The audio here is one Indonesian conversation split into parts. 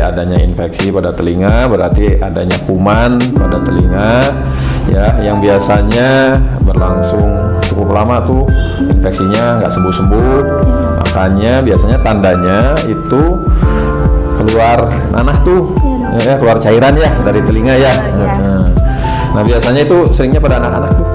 Jadi adanya infeksi pada telinga berarti adanya kuman pada telinga, ya, yang biasanya berlangsung cukup lama tuh, infeksinya nggak sembuh-sembuh. Makanya biasanya tandanya itu keluar nanah tuh, ya, keluar cairan ya dari telinga ya. Nah biasanya itu seringnya pada anak-anak tuh.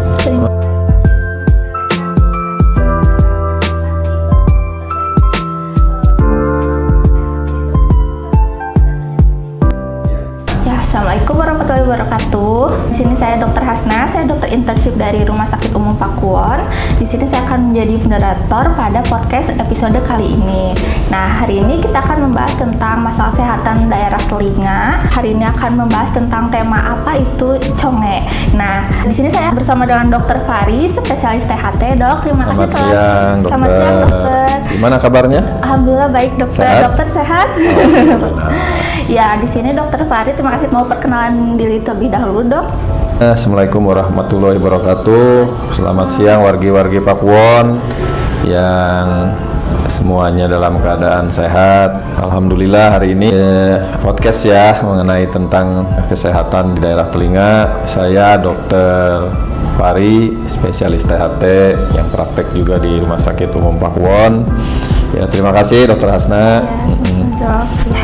Assalamualaikum warahmatullahi wabarakatuh. Di sini saya Dr. Hasna, saya dokter internship dari Rumah Sakit Umum Pakuwon. Di sini saya akan menjadi moderator pada podcast episode kali ini. Nah, hari ini kita akan membahas tentang masalah kesehatan daerah telinga. Hari ini akan membahas tentang tema apa itu conge. Nah, di sini saya bersama dengan Dr. Fari, spesialis THT, Dok. Terima kasih telah. Selamat siang, Dokter. Gimana kabarnya? Alhamdulillah baik, Dokter. Sehat? Dokter sehat? Ya, di sini Dokter Fari, terima kasih. Mau perkenalan diri terlebih dahulu, Dok. Assalamualaikum warahmatullahi wabarakatuh. Selamat siang wargi-wargi Pakuwon yang semuanya dalam keadaan sehat. Alhamdulillah hari ini podcast ya mengenai tentang kesehatan di daerah telinga. Saya Dr. Fari, spesialis THT yang praktek juga di Rumah Sakit Umum Pakuwon. Ya, terima kasih Dr. Hasna.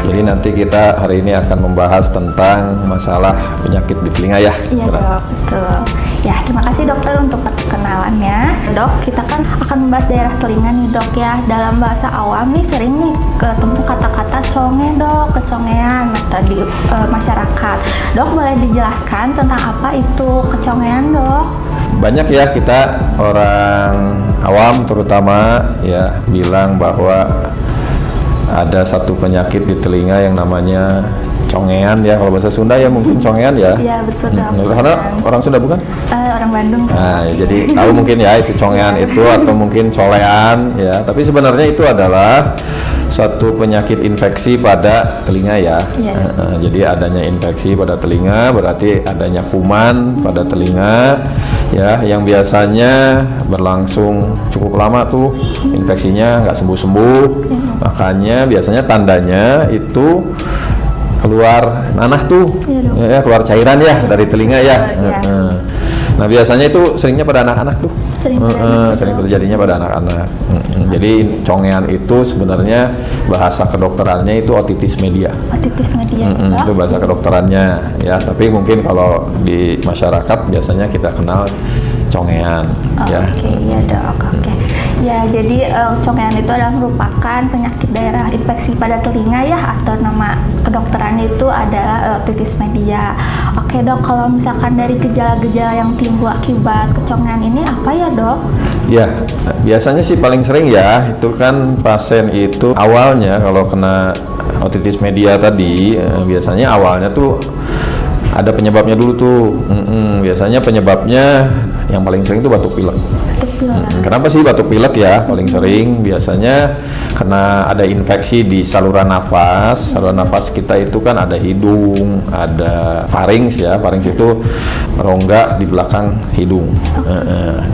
Jadi nanti kita hari ini akan membahas tentang masalah penyakit di telinga ya. Iya, Dok, betul. Ya, terima kasih dokter untuk perkenalannya. Dok, kita kan akan membahas daerah telinga nih, Dok, ya. Dalam bahasa awam nih sering nih ketemu kata-kata conge, Dok, kecongean di masyarakat. Dok, boleh dijelaskan tentang apa itu kecongean, Dok? Banyak ya kita orang awam terutama ya bilang bahwa ada satu penyakit di telinga yang namanya congean ya, kalau bahasa Sunda ya mungkin congean ya. Iya betul, Dok. Karena orang Sunda bukan? Orang Bandung. Nah ya, jadi tahu mungkin ya itu congean itu atau mungkin colean ya, tapi sebenarnya itu adalah suatu penyakit infeksi pada telinga ya. Jadi adanya infeksi pada telinga berarti adanya kuman pada telinga ya, yang biasanya berlangsung cukup lama tuh, infeksinya nggak sembuh-sembuh. Makanya biasanya tandanya itu keluar nanah tuh, ya, keluar cairan ya dari telinga ya. Nah biasanya itu seringnya pada anak-anak tuh, sering terjadinya pada anak-anak. Jadi congean itu sebenarnya bahasa kedokterannya itu otitis media. Otitis media, itu bahasa kedokterannya ya. Tapi mungkin kalau di masyarakat biasanya kita kenal congean. Ya. Oke, ya Dok. Oke. Ya, jadi congean itu adalah merupakan penyakit daerah infeksi pada telinga ya, atau nama kedokterannya itu adalah otitis media. Oke, Dok, kalau misalkan dari gejala-gejala yang timbul akibat kecongean ini apa ya, Dok? Ya, biasanya sih paling sering ya itu kan pasien itu awalnya kalau kena otitis media tadi biasanya awalnya tuh ada penyebabnya dulu tuh. Biasanya penyebabnya yang paling sering itu batuk pilek. Kenapa sih batuk pilek ya? Paling sering biasanya karena ada infeksi di saluran nafas. Saluran nafas kita itu kan ada hidung, ada farinks ya. Farinks itu rongga di belakang hidung.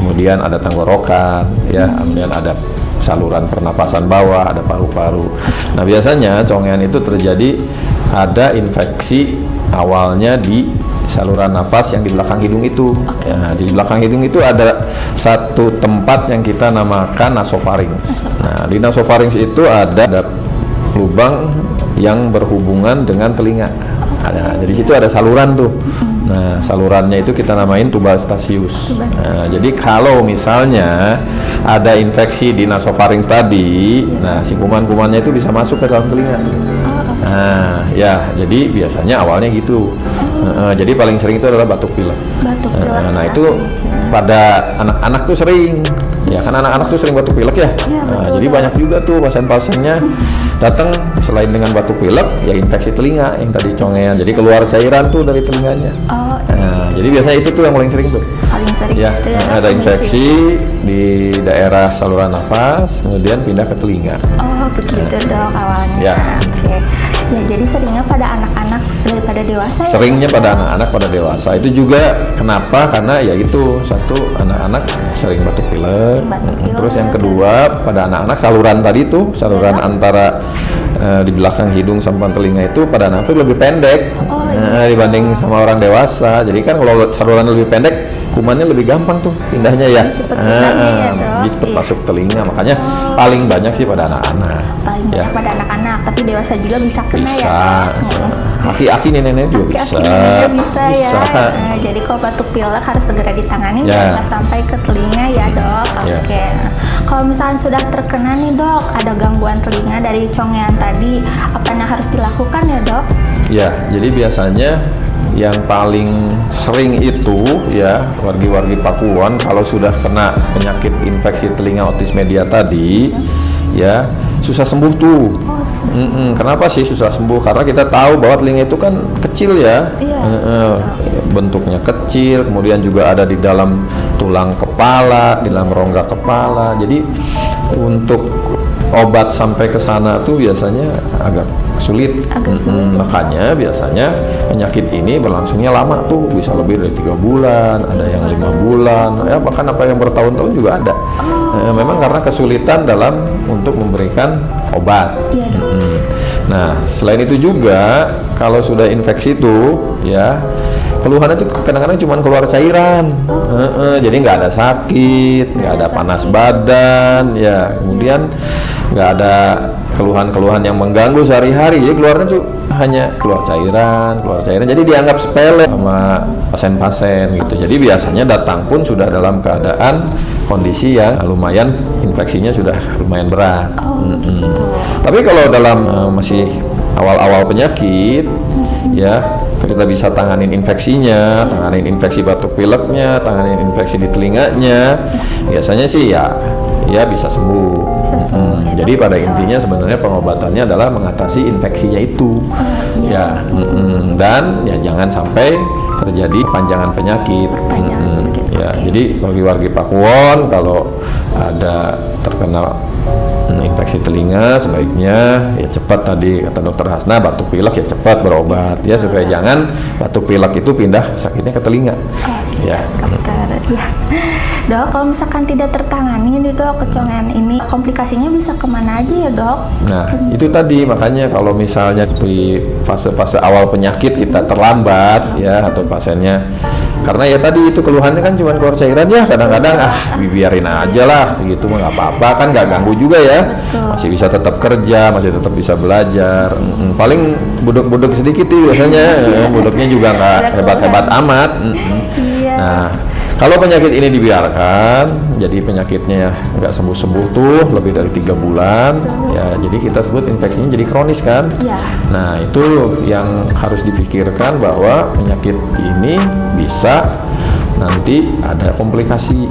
Kemudian ada tenggorokan ya, kemudian ada saluran pernapasan bawah, ada paru-paru. Nah, biasanya congean itu terjadi ada infeksi awalnya di saluran nafas yang di belakang hidung itu. Ya, di belakang hidung itu ada satu tempat yang kita namakan nasofarinks. Nah, di nasofarinks itu ada lubang yang berhubungan dengan telinga. Nah, jadi situ ada saluran tuh. Nah, salurannya itu kita namain tuba stasius. Nah, jadi kalau misalnya ada infeksi di nasofarinks tadi, nah si kuman-kumannya itu bisa masuk ke dalam telinga. Nah, ya, jadi biasanya awalnya gitu. Jadi paling sering itu adalah batuk pilek. Nah, itu pada anak-anak tuh sering. Ya kan anak-anak tuh sering batuk pilek ya. Jadi banyak juga tuh pasien-pasiennya datang selain dengan batuk pilek, ya infeksi telinga yang tadi congean. Jadi keluar cairan tuh dari telinganya. Nah, jadi biasanya itu tuh yang paling sering tuh. Paling sering. Ya, ada infeksi di daerah saluran nafas, kemudian pindah ke telinga. Oh, begitu, Dok, awalnya. Ya. Oke. Ya, jadi seringnya pada anak-anak daripada dewasa ya? Seringnya pada anak-anak pada dewasa. Itu juga kenapa? Karena ya itu satu, anak-anak sering batuk pilek. Terus yang kedua pada anak-anak saluran tadi tuh, saluran antara di belakang hidung sampai telinga itu pada anak itu lebih pendek dibanding sama orang dewasa. Jadi kan kalau saluran lebih pendek, kumannya lebih gampang tuh pindahnya ya. Jadi cepet masuk telinga, makanya paling banyak sih pada anak-anak. Paling banyak pada anak-anak, tapi dewasa juga bisa kena ya. Aki-aki nenek-nenek juga Aki-aki nenek bisa ya. Jadi kalau batuk pilek harus segera ditangani jangan sampai ke telinga ya dok. Oke. Kalau misalnya sudah terkena nih dok, ada gangguan telinga dari congean tadi, apa yang harus dilakukan ya dok? Ya, jadi biasanya yang paling sering itu ya wargi-wargi Pakuwon kalau sudah kena penyakit infeksi telinga otis media tadi ya susah sembuh tuh. Kenapa sih susah sembuh? Karena kita tahu bahwa telinga itu kan kecil ya, bentuknya kecil, kemudian juga ada di dalam tulang kepala, di dalam rongga kepala. Jadi untuk obat sampai ke sana tuh biasanya agak sulit. Makanya biasanya penyakit ini berlangsungnya lama tuh, bisa lebih dari 3 bulan, ada yang 5 bulan, ya bahkan apa yang bertahun-tahun juga ada. Memang karena kesulitan dalam untuk memberikan obat. Nah, selain itu juga kalau sudah infeksi itu ya keluhannya itu kadang-kadang cuma keluar cairan, jadi nggak ada sakit, nggak ada panas badan, ya kemudian nggak ada keluhan-keluhan yang mengganggu sehari-hari. Jadi keluarnya tuh hanya keluar cairan, jadi dianggap sepele sama pasien-pasien gitu. Jadi biasanya datang pun sudah dalam keadaan kondisi yang lumayan, infeksinya sudah lumayan berat. Tapi kalau dalam masih awal-awal penyakit ya kita bisa tanganin infeksinya, tanganin infeksi batuk pileknya, tanganin infeksi di telinganya, biasanya sih ya bisa sembuh. Jadi pada intinya sebenarnya pengobatannya adalah mengatasi infeksinya itu. Dan ya jangan sampai terjadi panjangan penyakit. Jadi wargi-wargi Pakuwon kalau ada terkena infeksi telinga sebaiknya ya cepat, tadi kata dokter Hasna, batuk pilek ya cepat berobat ya, supaya jangan batuk pilek itu pindah sakitnya ke telinga. Dokter ya. Dok, kalau misalkan tidak tertangani nih dok, kecongean ini komplikasinya bisa kemana aja ya dok? Nah itu tadi, makanya kalau misalnya di fase-fase awal penyakit kita terlambat ya, atau pasiennya karena ya tadi itu keluhannya kan cuma keluar cairan ya, kadang-kadang biarin aja lah segitu mah nggak apa-apa kan, nggak ganggu juga ya. Masih bisa tetap kerja, masih tetap bisa belajar. Paling budek-budek sedikit sih biasanya, budeknya juga nggak hebat-hebat amat. Nah kalau penyakit ini dibiarkan, jadi penyakitnya nggak sembuh-sembuh tuh lebih dari 3 bulan, ya jadi kita sebut infeksinya jadi kronis kan. Nah itu yang harus dipikirkan, bahwa penyakit ini bisa nanti ada komplikasi.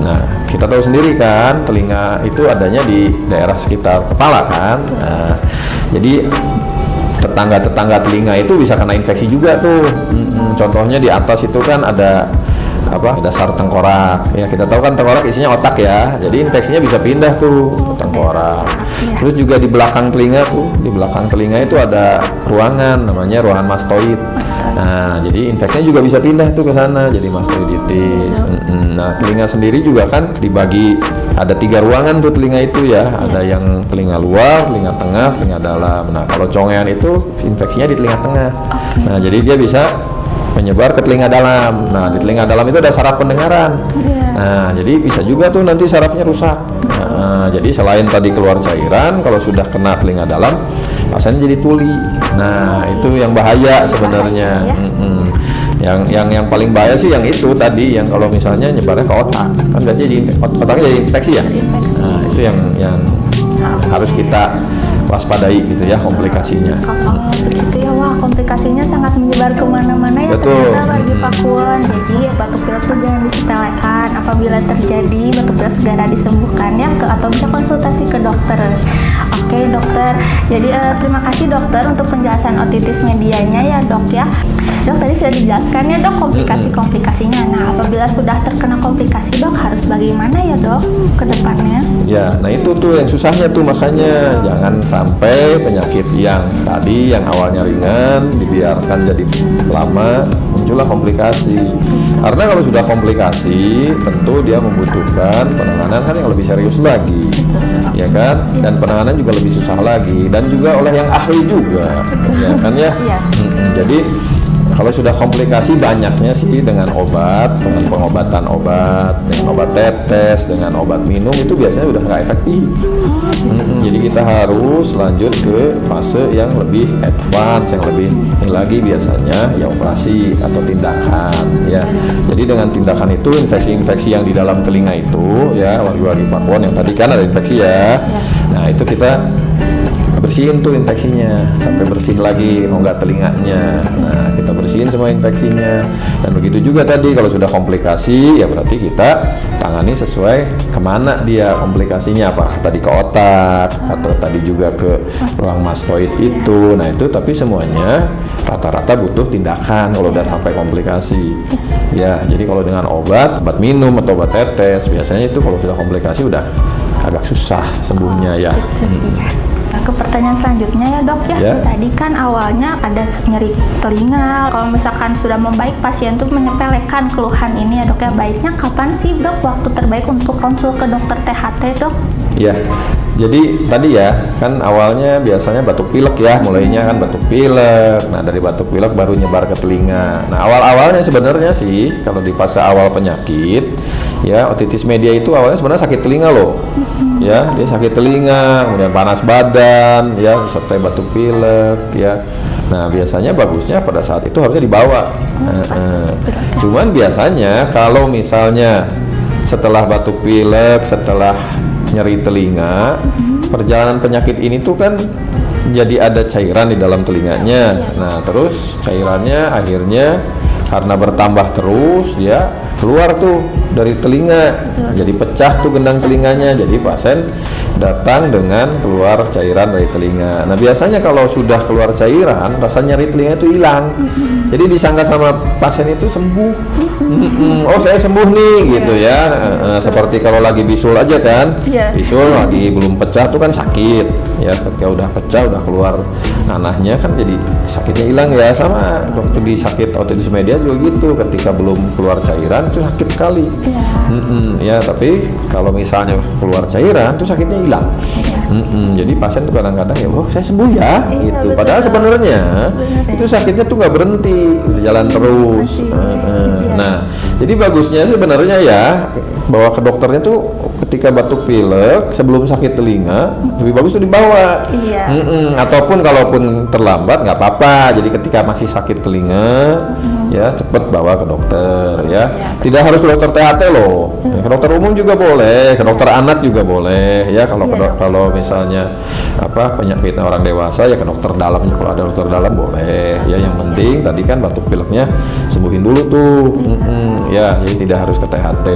Nah kita tahu sendiri kan, telinga itu adanya di daerah sekitar kepala kan. Nah jadi tetangga-tetangga telinga itu bisa kena infeksi juga tuh. Contohnya di atas itu kan ada dasar tengkorak ya, kita tahu kan tengkorak isinya otak ya, jadi infeksinya bisa pindah tuh ke tengkorak. Terus juga di belakang telinga tuh, di belakang telinga itu ada ruangan namanya ruangan mastoid. Nah jadi infeksinya juga bisa pindah tuh ke sana, jadi mastoiditis. Nah telinga sendiri juga kan dibagi, ada 3 ruangan tuh telinga itu ya, ada yang telinga luar, telinga tengah, telinga dalam. Nah kalau congean itu infeksinya di telinga tengah. Nah jadi dia bisa menyebar ke telinga dalam. Nah di telinga dalam itu ada saraf pendengaran. Nah jadi bisa juga tuh nanti sarafnya rusak. Jadi selain tadi keluar cairan, kalau sudah kena telinga dalam, pasiennya jadi tuli. Nah itu yang bahaya sebenarnya. Yang paling bahaya sih yang itu tadi, yang kalau misalnya nyebarnya ke otak, kan jadi otaknya jadi infeksi ya. Nah itu yang harus kita waspadai gitu ya, komplikasinya. Begitu ya, wah komplikasinya sangat menyebar kemana-mana ya. Ternyata wargi Pakuwon. Jadi batuk pilek itu jangan disepelekan. Apabila terjadi batuk pilek segera disembuhkan ya, atau bisa konsultasi ke dokter. Oke dokter, jadi terima kasih dokter untuk penjelasan otitis medianya ya dok ya. Dok tadi sudah dijelaskan ya dok komplikasi-komplikasinya. Nah apabila sudah terkena komplikasi dok harus bagaimana ya dok ke depannya? Ya, nah itu tuh yang susahnya tuh, makanya jangan sampai penyakit yang tadi yang awalnya ringan dibiarkan jadi lama, muncullah komplikasi. Karena kalau sudah komplikasi, tentu dia membutuhkan penanganan kan yang lebih serius lagi, ya kan? Dan penanganan juga lebih susah lagi, dan juga oleh yang ahli juga, ya kan ya? Iya. Jadi kalau sudah komplikasi banyaknya sih dengan obat, dengan pengobatan obat, dengan obat tetes, dengan obat minum itu biasanya udah nggak efektif. Jadi kita harus lanjut ke fase yang lebih advance, yang lebih ini lagi biasanya ya operasi atau tindakan ya. Jadi dengan tindakan itu infeksi-infeksi yang di dalam telinga itu ya, wargi-wargi pakuan yang tadi kan ada infeksi ya. Nah itu kita bersihin tuh infeksinya sampai bersih lagi rongga telinganya. Nah kita bersihin semua infeksinya, dan begitu juga tadi kalau sudah komplikasi ya berarti kita tangani sesuai kemana dia komplikasinya, apakah tadi ke otak atau tadi juga ke ruang mastoid itu. Nah itu tapi semuanya rata-rata butuh tindakan kalau udah sampai komplikasi ya. Jadi kalau dengan obat minum atau obat tetes biasanya itu kalau sudah komplikasi udah agak susah sembuhnya ya. Nah, ke pertanyaan selanjutnya ya dok ya. Tadi kan awalnya ada nyeri telinga. Kalau misalkan sudah membaik, pasien tuh menyepelekan keluhan ini ya dok ya. Baiknya kapan sih dok waktu terbaik untuk konsul ke dokter THT dok? Ya, jadi tadi ya kan awalnya biasanya batuk pilek ya, mulainya kan batuk pilek. Nah dari batuk pilek baru nyebar ke telinga. Nah awal-awalnya sebenarnya sih kalau di fase awal penyakit ya, otitis media itu awalnya sebenarnya sakit telinga loh. Ya, dia sakit telinga, kemudian panas badan, ya, serta batuk pilek, ya. Nah, biasanya bagusnya pada saat itu harusnya dibawa. Cuman biasanya kalau misalnya setelah batuk pilek, setelah nyeri telinga, perjalanan penyakit ini tuh kan jadi ada cairan di dalam telinganya. Nah, terus cairannya akhirnya karena bertambah terus dia keluar tuh dari telinga. Jadi pecah tuh gendang telinganya. Jadi pasien datang dengan keluar cairan dari telinga. Nah, biasanya kalau sudah keluar cairan, rasa nyeri telinga itu hilang. Jadi disangka sama pasien itu sembuh. Oh, saya sembuh nih gitu ya. Seperti kalau lagi bisul aja kan. Bisul lagi belum pecah tuh kan sakit. Ya, ketika udah pecah, udah keluar nanahnya kan jadi sakitnya hilang ya. Sama waktu di sakit otitis media juga gitu. Ketika belum keluar cairan itu sakit sekali. Ya, tapi kalau misalnya keluar cairan tuh sakitnya hilang. Jadi pasien tuh kadang-kadang ya, oh saya sembuh ya, gitu. Betul. Padahal sebenarnya itu sakitnya tuh nggak berhenti, jalan terus. Nah, jadi bagusnya sebenarnya ya bawa ke dokternya tuh ketika batuk pilek sebelum sakit telinga lebih bagus tuh dibawa. Ataupun kalaupun terlambat nggak apa-apa. Jadi ketika masih sakit telinga ya cepet bawa ke dokter ya. Tidak harus ke dokter THT loh. Ke dokter umum juga boleh, ke dokter anak juga boleh ya. Kalau misalnya penyakitnya orang dewasa ya ke dokter dalam, kalau ada dokter dalam boleh ya. Yang penting tadi kan batuk pileknya sembuhin dulu tuh. Ya, jadi tidak harus ke THT.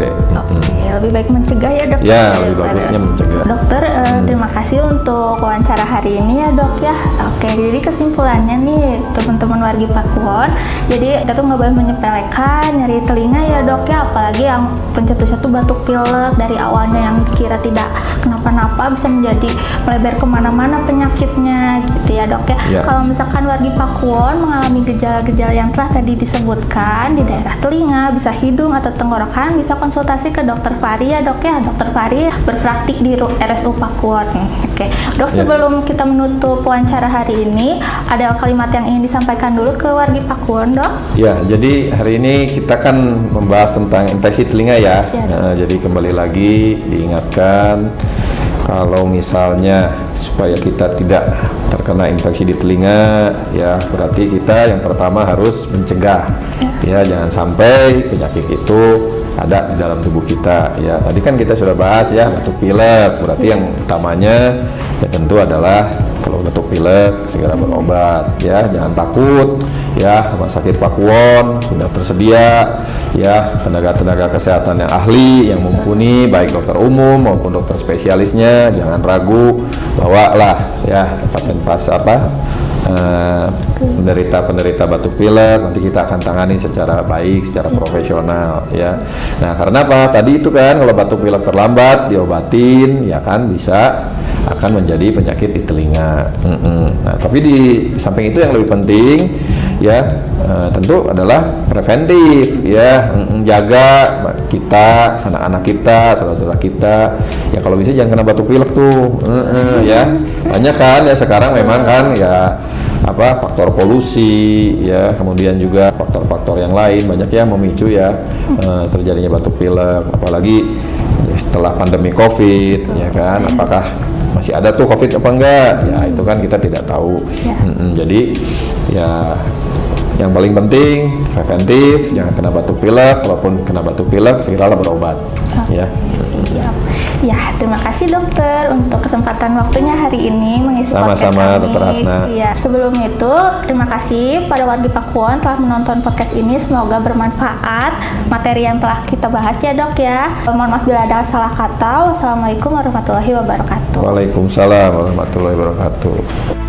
Lebih baik mencegah ya dok. Ya, lebih bagusnya mencegah. Dokter, terima kasih untuk wawancara hari ini ya dok ya. Oke, jadi kesimpulannya nih teman-teman wargi Pakuwon, jadi kita tuh nggak boleh menyepelekan nyeri telinga ya dok ya, apalagi yang pencetusnya tuh batuk pilek dari awalnya yang dikira tidak kenapa-napa bisa menjadi melebar kemana-mana penyakitnya gitu ya dok ya. Kalau misalkan wargi Pakuwon mengalami gejala-gejala yang telah tadi disebutkan di daerah telinga, bisa hidung atau tenggorokan, bisa konsultasi ke dokter Fahri ya dok ya. Dokter Fahri berpraktik di RSU Pakuwon. Oke, dok, sebelum kita menutup wawancara hari ini, ada kalimat yang ingin disampaikan dulu ke wargi Pakuwon dok? Ya, jadi hari ini kita kan membahas tentang infeksi telinga ya. Jadi kembali lagi diingatkan kalau misalnya supaya kita tidak terkena infeksi di telinga ya, berarti kita yang pertama harus mencegah ya, jangan sampai penyakit itu ada di dalam tubuh kita ya. Tadi kan kita sudah bahas ya batuk pilek, berarti yang utamanya ya tentu adalah kalau batuk pilek segera berobat ya, jangan takut ya. Rumah sakit Pakuwon sudah tersedia ya tenaga-tenaga kesehatan yang ahli, yang mumpuni, baik dokter umum maupun dokter spesialisnya. Jangan ragu, bawalah ya penderita batuk pilek, nanti kita akan tangani secara baik, secara profesional ya. Nah, karena apa? Tadi itu kan kalau batuk pilek terlambat diobatin ya kan bisa akan menjadi penyakit di telinga. Nah, tapi di samping itu yang lebih penting ya tentu adalah preventif ya, jaga kita, anak-anak kita, saudara-saudara kita ya, kalau bisa jangan kena batuk pilek tuh. Ya banyak kan ya sekarang memang kan ya faktor polusi ya, kemudian juga faktor-faktor yang lain banyak yang memicu ya terjadinya batuk pilek, apalagi setelah pandemi COVID ya kan, apakah masih ada tuh COVID apa enggak ya, itu kan kita tidak tahu. Jadi ya yang paling penting preventif, jangan kena batuk pilek, kalaupun kena batuk pilek segeralah berobat. Ya. Siap. Ya, terima kasih dokter untuk kesempatan waktunya hari ini mengisi podcast kami. Sama-sama Dokter Hasna. Iya. Sebelum itu, terima kasih pada warga Pakuwon telah menonton podcast ini. Semoga bermanfaat materi yang telah kita bahas ya dok ya. Mohon maaf bila ada salah kata. Wassalamualaikum warahmatullahi wabarakatuh. Waalaikumsalam warahmatullahi wabarakatuh.